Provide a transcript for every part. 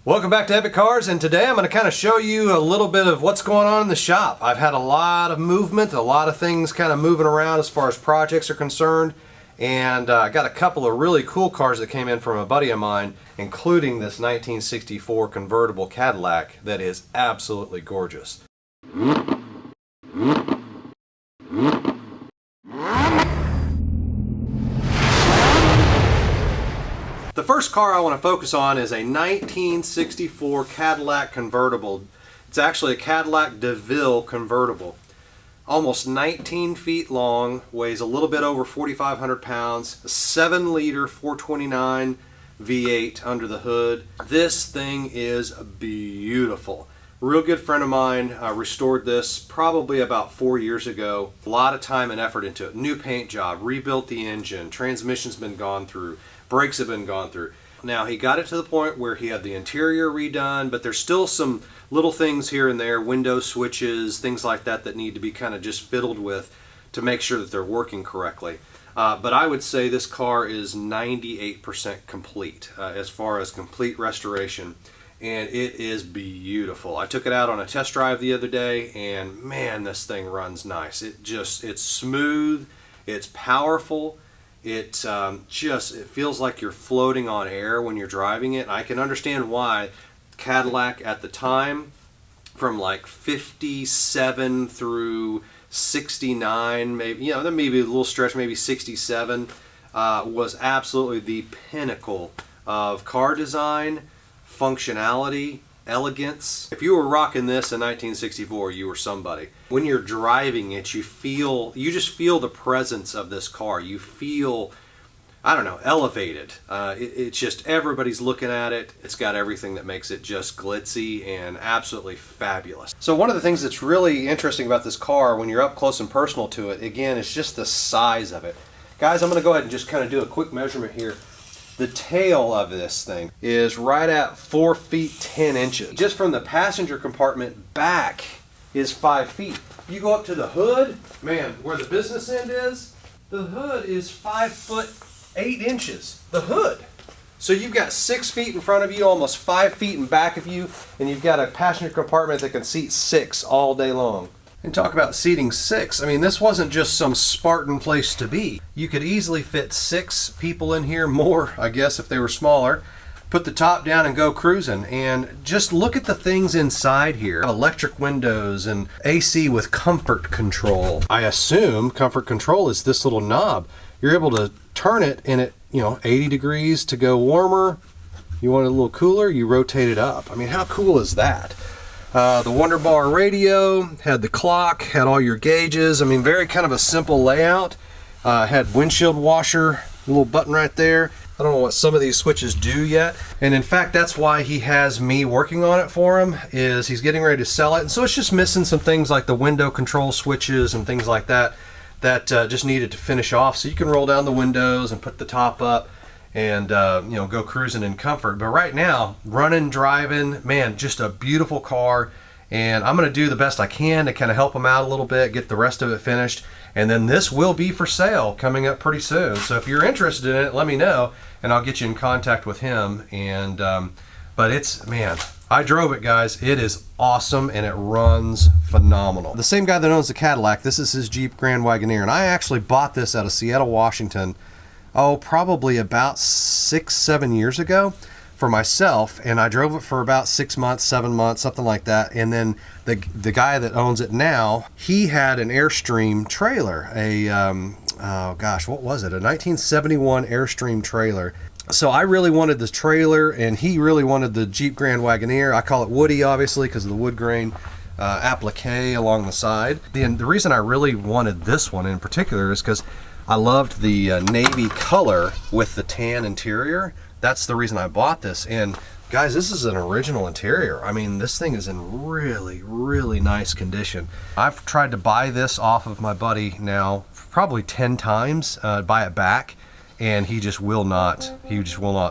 Welcome back to Epic Cars, and today I'm going to kind of show you a little bit of what's going on in the shop. I've had a lot of movement, a lot of things kind of moving around as far as projects are concerned, and I got a couple of really cool cars that came in from a buddy of mine, including this 1964 convertible Cadillac that is absolutely gorgeous. The first car I want to focus on is a 1964 Cadillac Convertible. It's actually a Cadillac Deville Convertible. Almost 19 feet long, weighs a little bit over 4,500 pounds, a 7-liter 429 V8 under the hood. This thing is beautiful. A real good friend of mine restored this probably about 4 years ago. A lot of time and effort into it. New paint job, rebuilt the engine, transmission's been gone through, brakes have been gone through. Now he got it to the point where he had the interior redone, but there's still some little things here and there, window switches, things like that that need to be kind of just fiddled with to make sure that they're working correctly. But I would say this car is 98% complete as far as complete restoration, and it is beautiful. I took it out on a test drive the other day, and man, this thing runs nice. It's smooth, it's powerful. It feels like you're floating on air when you're driving it. I can understand why Cadillac at the time, from like 57 through 69, maybe, there may be a little stretch, maybe 67, was absolutely the pinnacle of car design, functionality, elegance. If you were rocking this in 1964, you were somebody. When you're driving it, you just feel the presence of this car. You feel, I don't know, elevated. It's just, everybody's looking at it. It's got everything that makes it just glitzy and absolutely fabulous. So one of the things that's really interesting about this car when you're up close and personal to it, again, is just the size of it. Guys, I'm going to go ahead and just kind of do a quick measurement here. The tail of this thing is right at 4 feet 10 inches. Just from the passenger compartment back is 5 feet. You go up to the hood, man, where the business end is, the hood is 5 foot 8 inches. The hood. So you've got 6 feet in front of you, almost 5 feet in back of you, and you've got a passenger compartment that can seat 6 all day long. And talk about seating 6. I mean, this wasn't just some Spartan place to be. You could easily fit 6 people in here, more, I guess, if they were smaller. Put the top down and go cruising. And just look at the things inside here. Electric windows and AC with comfort control. I assume comfort control is this little knob. You're able to turn it and it, 80 degrees to go warmer. You want it a little cooler, you rotate it up. I mean, how cool is that? The Wonder Bar radio, had the clock, had all your gauges. I mean, very kind of a simple layout. Had windshield washer, little button right there. I don't know what some of these switches do yet. And in fact, that's why he has me working on it for him, is he's getting ready to sell it. And so it's just missing some things like the window control switches and things like that just needed to finish off. So you can roll down the windows and put the top up and go cruising in comfort. But right now, running, driving, man, just a beautiful car, and I'm going to do the best I can to kind of help him out a little bit, get the rest of it finished, and then this will be for sale coming up pretty soon. So if you're interested in it, let me know, and I'll get you in contact with him. And but it's, man, I drove it, guys. It is awesome, and it runs phenomenal. The same guy that owns the Cadillac, this is his Jeep Grand Wagoneer, and I actually bought this out of Seattle, Washington, probably about 6-7 years ago for myself, and I drove it for about 6 months, 7 months, something like that. And then the guy that owns it now, he had an Airstream trailer, what was it? A 1971 Airstream trailer. So I really wanted this trailer, and he really wanted the Jeep Grand Wagoneer. I call it Woody, obviously, because of the wood grain applique along the side. And the reason I really wanted this one in particular is because I loved the navy color with the tan interior. That's the reason I bought this. And guys, this is an original interior. I mean, this thing is in really, really nice condition. I've tried to buy this off of my buddy now probably 10 times, buy it back, and he just will not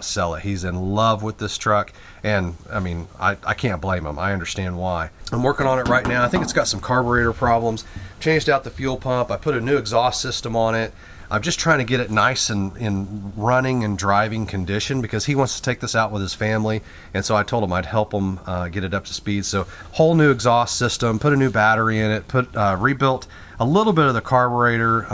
sell it. He's in love with this truck, and I mean, I can't blame him. I understand why. I'm working on it right now. I think it's got some carburetor problems. Changed out the fuel pump. I put a new exhaust system on it. I'm just trying to get it nice and in running and driving condition, because he wants to take this out with his family, and so I told him I'd help him get it up to speed. So whole new exhaust system, put a new battery in it, rebuilt a little bit of the carburetor,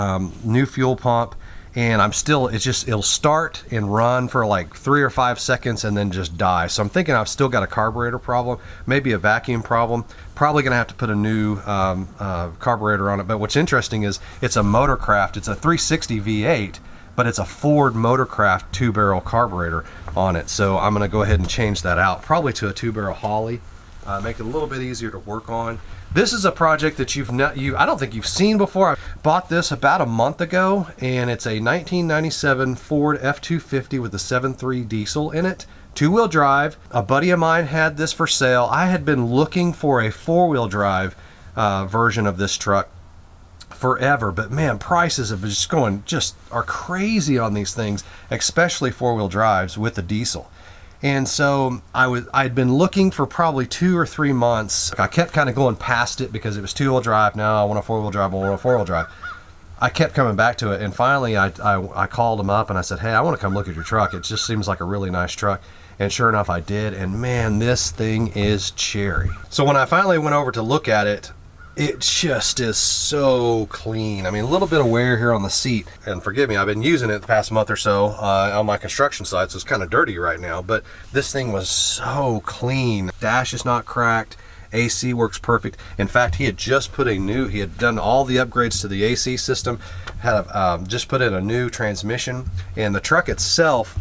new fuel pump, and it'll start and run for like 3 or 5 seconds and then just die. So I'm thinking I've still got a carburetor problem, maybe a vacuum problem. Probably gonna have to put a new carburetor on it. But what's interesting is it's a Motorcraft. It's a 360 V8, but it's a Ford Motorcraft 2-barrel carburetor on it. So I'm gonna go ahead and change that out, probably to a 2-barrel Holley, make it a little bit easier to work on. This is a project that I don't think you've seen before. I bought this about a month ago, and it's a 1997 Ford F-250 with a 7.3 diesel in it. 2-wheel drive. A buddy of mine had this for sale. I had been looking for a 4-wheel drive version of this truck forever, but man, prices have been are crazy on these things, especially 4-wheel drives with the diesel. And so I'd been looking for probably 2 or 3 months. I kept kind of going past it because it was 2-wheel drive. Now I want a 4-wheel drive. I want a 4-wheel drive. I kept coming back to it, and finally I called him up and I said, hey, I want to come look at your truck. It just seems like a really nice truck. And sure enough, I did. And man, this thing is cherry. So when I finally went over to look at it, it just is so clean. I mean, a little bit of wear here on the seat, and forgive me, I've been using it the past month or so on my construction site, so it's kind of dirty right now, but this thing was so clean. Dash is not cracked. AC works perfect. In fact, he had done all the upgrades to the AC system, had just put in a new transmission, and the truck itself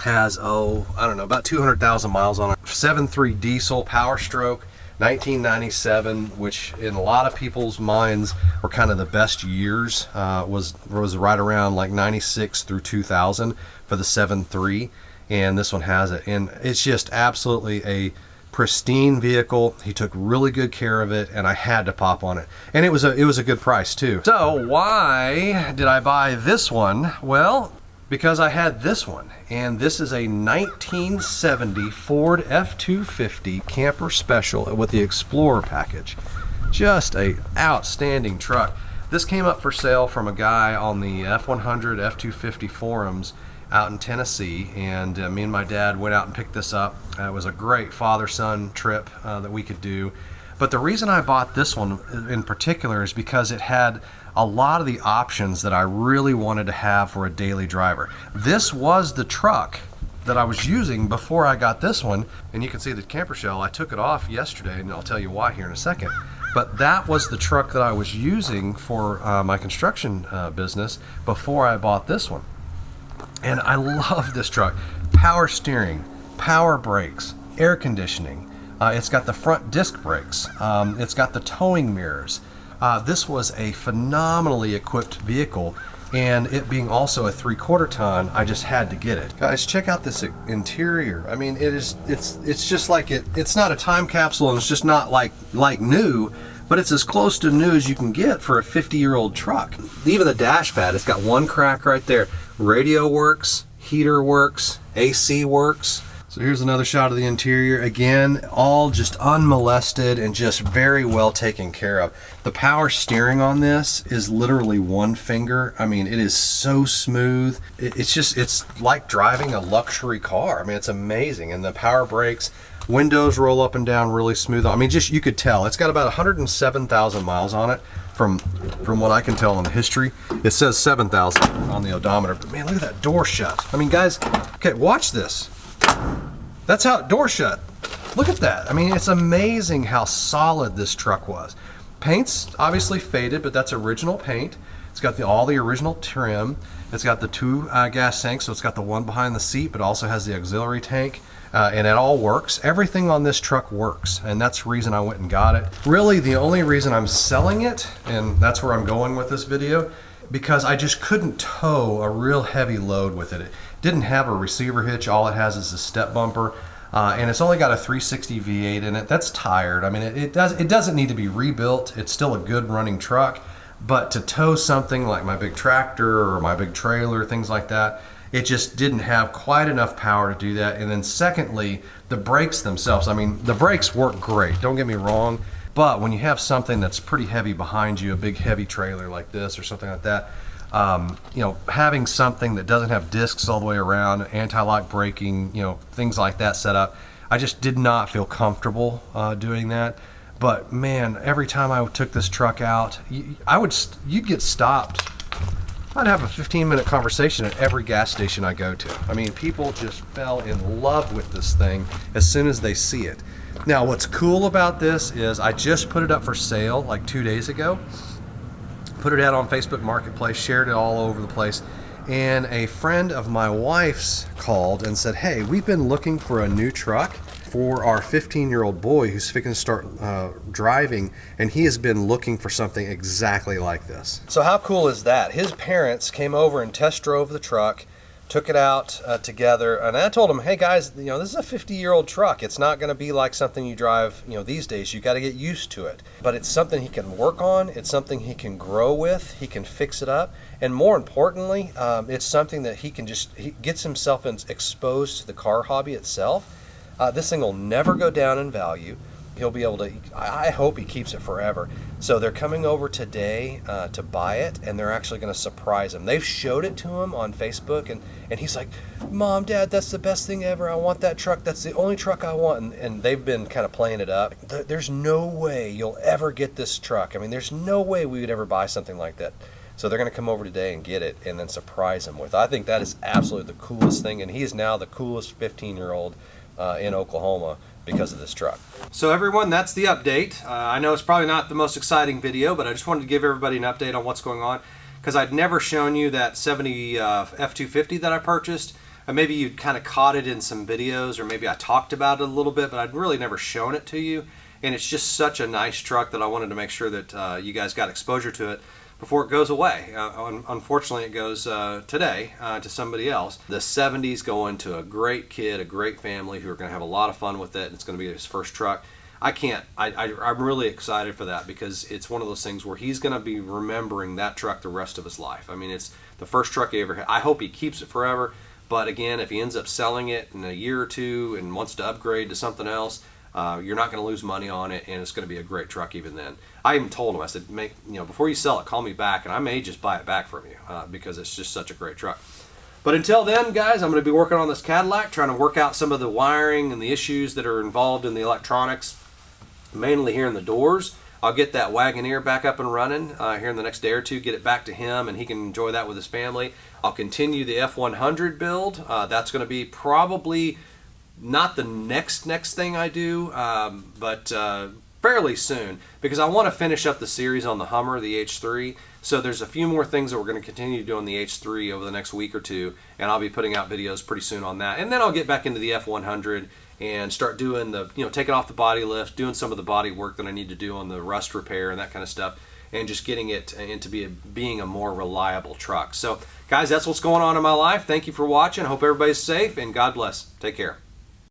has, I don't know, about 200,000 miles on it. 7.3 diesel, Power Stroke, 1997, which in a lot of people's minds were kind of the best years, was right around like 96 through 2000 for the 7.3, and this one has it. And it's just absolutely a pristine vehicle. He took really good care of it, and I had to pop on it. And it was a good price too. So why did I buy this one? Well, because I had this one, and this is a 1970 Ford F-250 Camper Special with the Explorer package. Just a outstanding truck. This came up for sale from a guy on the F100 F-250 forums out in Tennessee, and me and my dad went out and picked this up. It was a great father-son trip that we could do. But the reason I bought this one in particular is because it had a lot of the options that I really wanted to have for a daily driver. This was the truck that I was using before I got this one, and you can see the camper shell. I took it off yesterday, and I'll tell you why here in a second. But that was the truck that I was using for my construction business before I bought this one. And I love this truck. Power steering, power brakes, air conditioning. It's got the front disc brakes. It's got the towing mirrors. This was a phenomenally equipped vehicle, and it being also a 3/4 ton, I just had to get it. Guys, check out this interior. I mean, it's just like it's not a time capsule, and it's just not like new, but it's as close to new as you can get for a 50-year-old truck. Even the dash pad, it's got one crack right there. Radio works, heater works, AC works. So here's another shot of the interior. Again, all just unmolested and just very well taken care of. The power steering on this is literally one finger. I mean, it is so smooth. It's like driving a luxury car. I mean, it's amazing. And the power brakes, windows roll up and down really smooth. I mean, just you could tell. It's got about 107,000 miles on it. From what I can tell on the history. It says 7,000 on the odometer, but man, look at that door shut. I mean, guys, okay, watch this. That's how it door shut. Look at that. I mean, it's amazing how solid this truck was. Paint's obviously faded, but that's original paint. It's got all the original trim. It's got the 2 gas tanks, so it's got the one behind the seat, but also has the auxiliary tank. And it all works. Everything on this truck works, and that's the reason I went and got it. Really, the only reason I'm selling it, and that's where I'm going with this video, because I just couldn't tow a real heavy load with it. It didn't have a receiver hitch. All it has is a step bumper, and it's only got a 360 V8 in it. That's tired. I mean, it doesn't need to be rebuilt. It's still a good running truck, but to tow something like my big tractor or my big trailer, things like that, it just didn't have quite enough power to do that. And then secondly, the brakes themselves, I mean, the brakes work great, don't get me wrong, but when you have something that's pretty heavy behind you, a big heavy trailer like this or something like that, You know, having something that doesn't have discs all the way around, anti-lock braking, you know, things like that set up, I just did not feel comfortable doing that. But man, every time I took this truck out, you'd get stopped. I'd have a 15-minute conversation at every gas station I go to. I mean, people just fell in love with this thing as soon as they see it. Now, what's cool about this is I just put it up for sale like 2 days ago. Put it out on Facebook Marketplace, shared it all over the place. And a friend of my wife's called and said, hey, we've been looking for a new truck for our 15-year-old boy who's fixing to start driving, and he has been looking for something exactly like this. So how cool is that? His parents came over and test drove the truck, took it out together, and I told him, hey guys, you know, this is a 50-year-old truck. It's not going to be like something you drive, you know, these days. You got to get used to it. But it's something he can work on. It's something he can grow with. He can fix it up, and more importantly, it's something that he gets himself exposed to the car hobby itself. This thing will never go down in value. He'll be able to, I hope he keeps it forever. So they're coming over today to buy it, and they're actually going to surprise him. They've showed it to him on Facebook, and he's like, Mom, Dad, that's the best thing ever. I want that truck. That's the only truck I want. And they've been kind of playing it up. There's no way you'll ever get this truck. I mean, there's no way we would ever buy something like that. So they're going to come over today and get it and then surprise him with. I think that is absolutely the coolest thing, and he is now the coolest 15-year-old in Oklahoma because of this truck. So everyone, that's the update. I know it's probably not the most exciting video, but I just wanted to give everybody an update on what's going on, because I'd never shown you that 70 F250 that I purchased. Maybe you kind of caught it in some videos, or maybe I talked about it a little bit, but I'd really never shown it to you. And it's just such a nice truck that I wanted to make sure that you guys got exposure to it before it goes away. Unfortunately, it goes today to somebody else. The 70's going to a great kid, a great family who are going to have a lot of fun with it. It's going to be his first truck. I'm really excited for that, because it's one of those things where he's going to be remembering that truck the rest of his life. I mean, it's the first truck he ever had. I hope he keeps it forever, but again, if he ends up selling it in a year or two and wants to upgrade to something else, you're not going to lose money on it, and it's going to be a great truck even then. I even told him, I said, before you sell it, call me back, and I may just buy it back from you because it's just such a great truck. But until then, guys, I'm going to be working on this Cadillac, trying to work out some of the wiring and the issues that are involved in the electronics, mainly here in the doors. I'll get that Wagoneer back up and running here in the next day or two, get it back to him, and he can enjoy that with his family. I'll continue the F100 build. That's going to be probably not the next thing I do, but fairly soon, because I want to finish up the series on the Hummer, the H3. So there's a few more things that we're going to continue to do on the H3 over the next week or two, and I'll be putting out videos pretty soon on that. And then I'll get back into the F100 and start doing the, taking off the body lift, doing some of the body work that I need to do on the rust repair and that kind of stuff, and just getting it into being a more reliable truck. So guys, that's what's going on in my life. Thank you for watching. I hope everybody's safe, and God bless. Take care.